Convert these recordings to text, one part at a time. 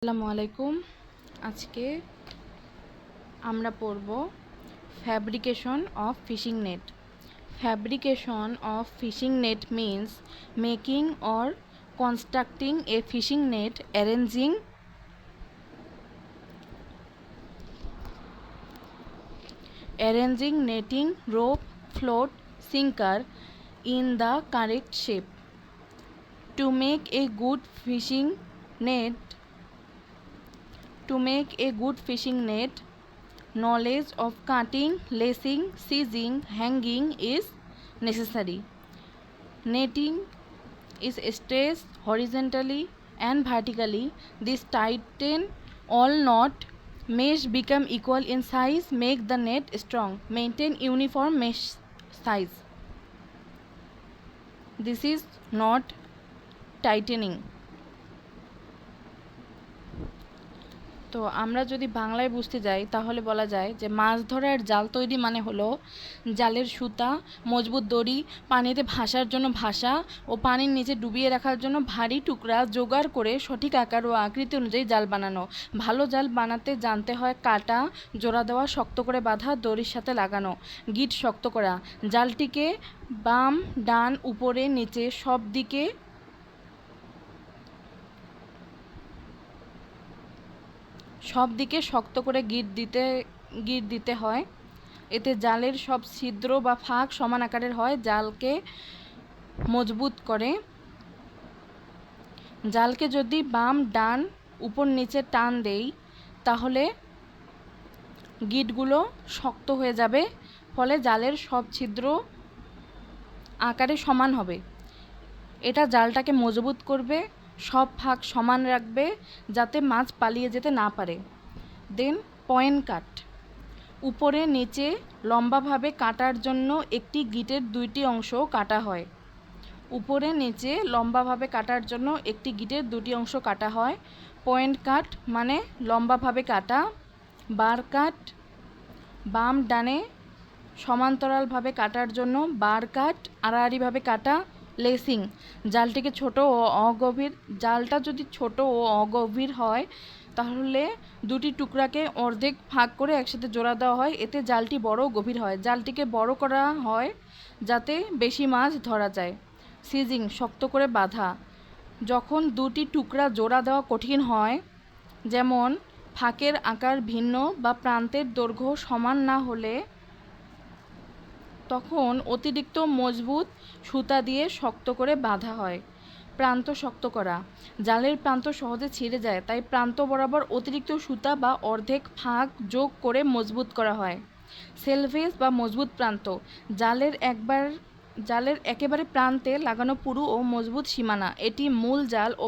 আসসালামু আলাইকুম। আজকে আমরা পড়ব fabrication of fishing net. Fabrication of fishing net means making or constructing a fishing net, arranging netting, rope, float, sinker in the correct shape. To make a good fishing net, knowledge of cutting, lacing, seizing, hanging is necessary. Netting is stretched horizontally and vertically. This tighten all knot. Mesh become equal in size. Make the net strong. Maintain uniform mesh size. This is not tightening. তো আমরা যদি বাংলায় বুঝতে যাই তাহলে বলা যায় যে মাছ ধরার জাল তৈরি মানে হলো জালের সুতা, মজবুত দড়ি, পানিতে ভাসার জন্য ভাসা ও পানির নিচে ডুবিয়ে রাখার জন্য ভারী টুকরা জোগাড় করে সঠিক আকার ও আকৃতি অনুযায়ী জাল বানানো। ভালো জাল বানাতে জানতে হয় কাটা, জোড়া দেওয়া, শক্ত করে বাঁধা, দড়ির সাথে লাগানো, গিট শক্ত করা। জালটিকে বাম, ডান, উপরে, নিচে সব দিকে শক্ত করে গিট দিতে হয়। এতে জালের সব ছিদ্র বা ফাঁক সমান আকারের হয়। জালকে মজবুত করে। জালকে যদি বাম, ডান, উপর নিচে টান দেই তাহলে গিটগুলো শক্ত হয়ে যাবে, ফলে জালের সব ছিদ্র আকারে সমান হবে। এটা জালটাকে মজবুত করবে, সব ফাঁক সমান রাখবে যাতে মাছ পালিয়ে যেতে না পারে। দেন পয়েন্ট কাট। উপরে নিচে লম্বাভাবে কাটার জন্য একটি গিটের দুইটি অংশ কাটা হয়। উপরে নিচে লম্বাভাবে কাটার জন্য একটি গিটের দুটি অংশ কাটা হয়। পয়েন্ট কাট মানে লম্বাভাবে কাটা। বার কাট, বাম ডানে সমান্তরালভাবে কাটার জন্য বার কাট, আড়াআড়িভাবে কাটা। লেসিং, জালটা যদি ছোট ও অগভীর হয় তাহলে দুটি টুকরাকে অর্ধেক ভাগ করে একসাথে জোড়া দেওয়া হয়, এতে জালটি বড় ও গভীর হয়। জালটিকে বড় করা হয় যাতে বেশি মাছ ধরা যায়। সিজিং, শক্ত করে বাঁধা। যখন দুটি টুকরা জোড়া দেওয়া কঠিন হয়, যেমন ফাঁকের আকার ভিন্ন বা প্রান্তের দৈর্ঘ্য সমান না হলে, তখন অতিরিক্ত মজবুত সুতা দিয়ে শক্ত করে বাঁধা হয়। প্রান্ত শক্ত করা, জালের প্রান্ত সহজে ছিঁড়ে যায়, তাই প্রান্ত বরাবর অতিরিক্ত সুতা বা অর্ধেক ফাঁক যোগ করে মজবুত করা হয়। সেলভেজ বা মজবুত প্রান্ত, জালের একেবারে প্রান্তে লাগানো পুরু ও মজবুত সীমানা। এটি মূল জাল ও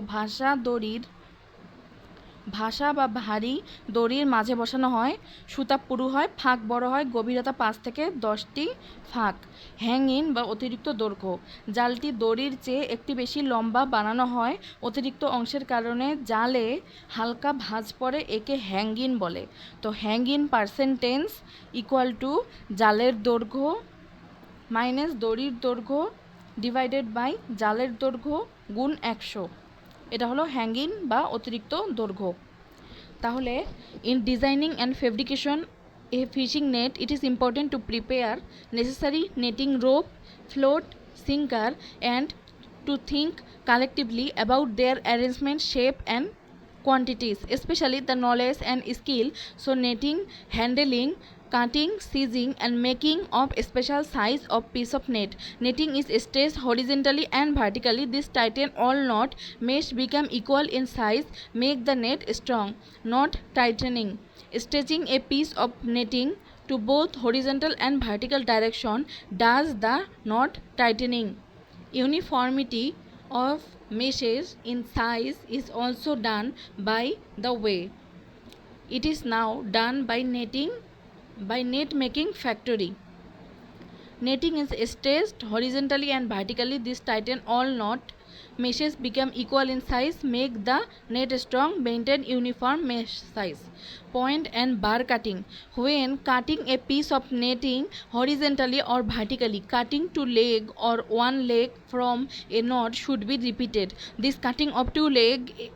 ভাসা বা ভারী দড়ির মাঝে বসানো হয়। সুতা পুরু হয়, ফাঁক বড় হয়, গভীরতা 5 থেকে 10টি ফাঁক। হ্যাং ইন বা অতিরিক্ত দৈর্ঘ্য, জালটি দড়ির চেয়ে একটি বেশি লম্বা বানানো হয়। অতিরিক্ত অংশের কারণে জালে হালকা ভাঁজ পড়ে, একে হ্যাং ইন বলে। তো hang in percentage equal to জালের দৈর্ঘ্য মাইনাস দড়ির দৈর্ঘ্য ডিভাইডেড বাই জালের দৈর্ঘ্য গুণ 100। এটা হলো হ্যাঙ্গিং বা অতিরিক্ত দৈর্ঘ্য। তাহলে ইন ডিজাইনিং অ্যান্ড ফেব্রিকেশন এ fishing net, it is important to prepare necessary netting rope, float, sinker and to think collectively about their arrangement, shape and quantities, especially the knowledge and skill. So netting, handling, cutting, seizing and making of a special size of piece of net. Netting is stretched horizontally and vertically. This tighten all knot. Mesh become equal in size. Make the net strong. Not tightening. Stretching a piece of netting to both horizontal and vertical direction does the knot tightening. Uniformity of meshes in size is also done by the way. It is now done by net making factory. Netting is stretched horizontally and vertically. This tighten all knot. Meshes become equal in size. Make the net strong. Maintain uniform mesh size. Point and bar cutting. When cutting a piece of netting horizontally or vertically, cutting two leg or one leg from a knot should be repeated. This cutting of two leg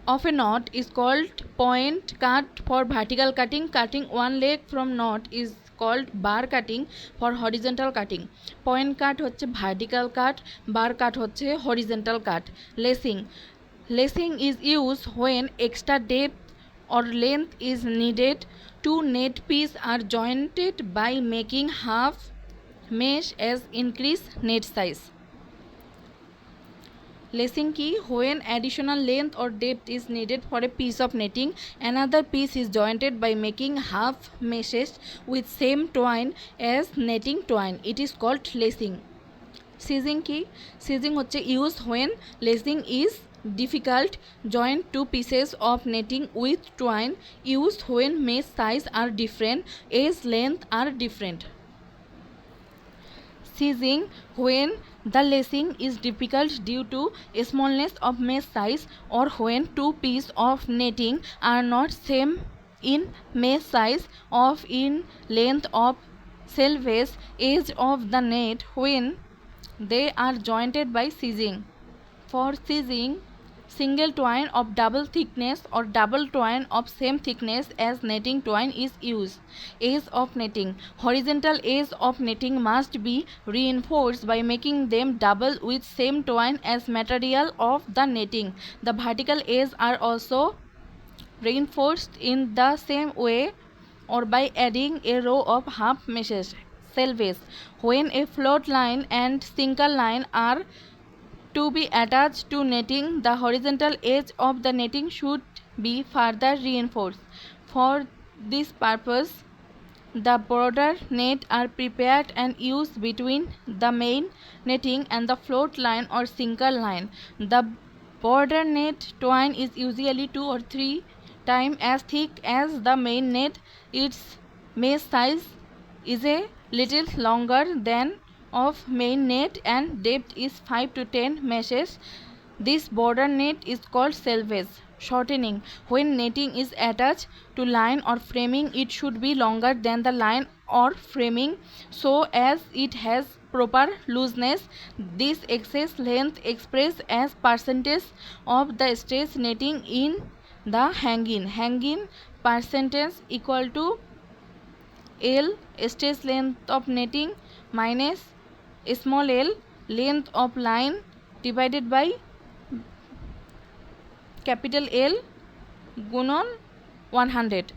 of a knot is called point cut for vertical cutting. Cutting one leg from knot is called bar cutting for horizontal cutting. Point cut হচ্ছে vertical cut, bar cut হচ্ছে horizontal cut. Lacing is used when extra depth or length is needed. Two net pieces are jointed by making half mesh as increase net size. Lacing কি? When additional length or depth is needed for a piece of netting, another piece is jointed by making half meshes with same twine as netting twine. It is called lacing. Seizing কি? Seizing হচ্ছে used when lacing is difficult. Join two pieces of netting with twine. Used when mesh size are different, edge length are different. Seizing when the lacing is difficult due to smallness of mesh size or when two pieces of netting are not same in mesh size or in length of selvage edge of the net when they are jointed by seizing. For seizing, single twine of double thickness or double twine of same thickness as netting twine is used. Edge of netting. Horizontal edge of netting must be reinforced by making them double with same twine as material of the netting. The vertical edges are also reinforced in the same way or by adding a row of half meshes. Selvage. When a float line and single line are to be attached to netting, the horizontal edge of the netting should be further reinforced. For this purpose, the border net are prepared and used between the main netting and the float line or single line. The border net twine is usually 2 or 3 times as thick as the main net. Its mesh size is a little longer than of main net and depth is 5 to 10 meshes. This border net is called selvage. Shortening. When netting is attached to line or framing, it should be longer than the line or framing so as it has proper looseness. This excess length expressed as percentage of the stretch netting in the hanging. Hanging percentage equal to L stretch length of netting minus small l length of line divided by capital L গুণন 100.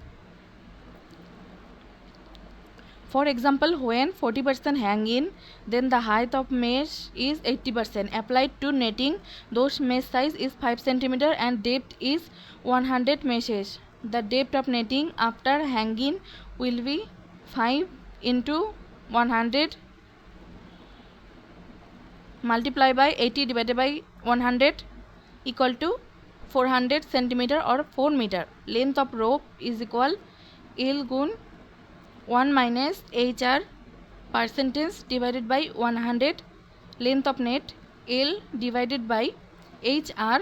For example, when 40% hanging, then the height of mesh is 80%. Applied to netting, those mesh size is 5 cm and depth is 100 meshes. The depth of netting after hanging will be 5 into 100 multiply by 80 divided by 100 equal to 400 cm or 4 meter. Length of rope is equal L গুণ 1 minus HR percentage divided by 100. Length of net L divided by HR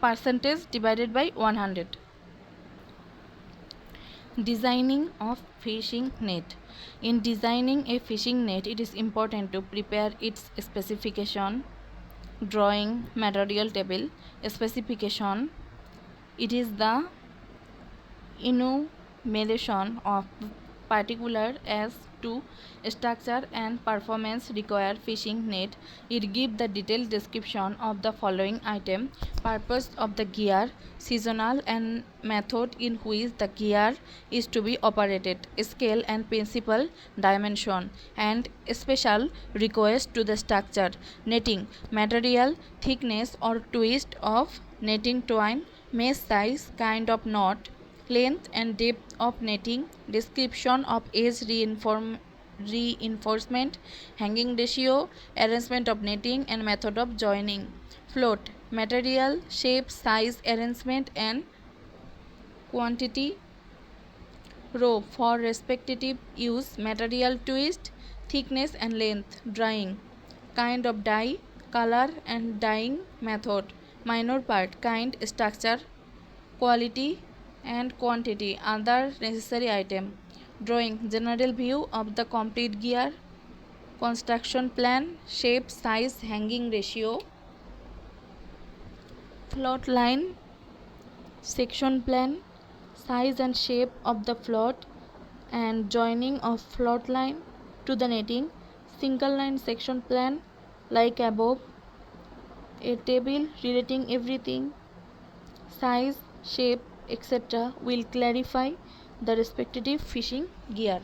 percentage divided by 100. Designing of fishing net. In designing a fishing net, it is important to prepare its specification, drawing, material table. Specification. It is the enumeration of particular as to structure and performance require fishing net. It gives the detailed description of the following item: purpose of the gear, seasonal and method in which the gear is to be operated, scale and principal dimension, and special request to the structure. Netting, material, thickness or twist of netting twine, mesh size, kind of knot, length and depth of netting, description of edge reinforcement, hanging ratio, arrangement of netting and method of joining. Float, material, shape, size, arrangement and quantity. Rope for respective use, material, twist, thickness and length. Drying, kind of dye, color and dyeing method. Minor part, kind, structure, quality and quantity. Other necessary item. Drawing, general view of the complete gear, construction plan, shape, size, hanging ratio. Float line, section plan, size and shape of the float, and joining of float line to the netting, single line section plan like above, a table relating everything, size, shape, etc. will clarify the respective fishing gear.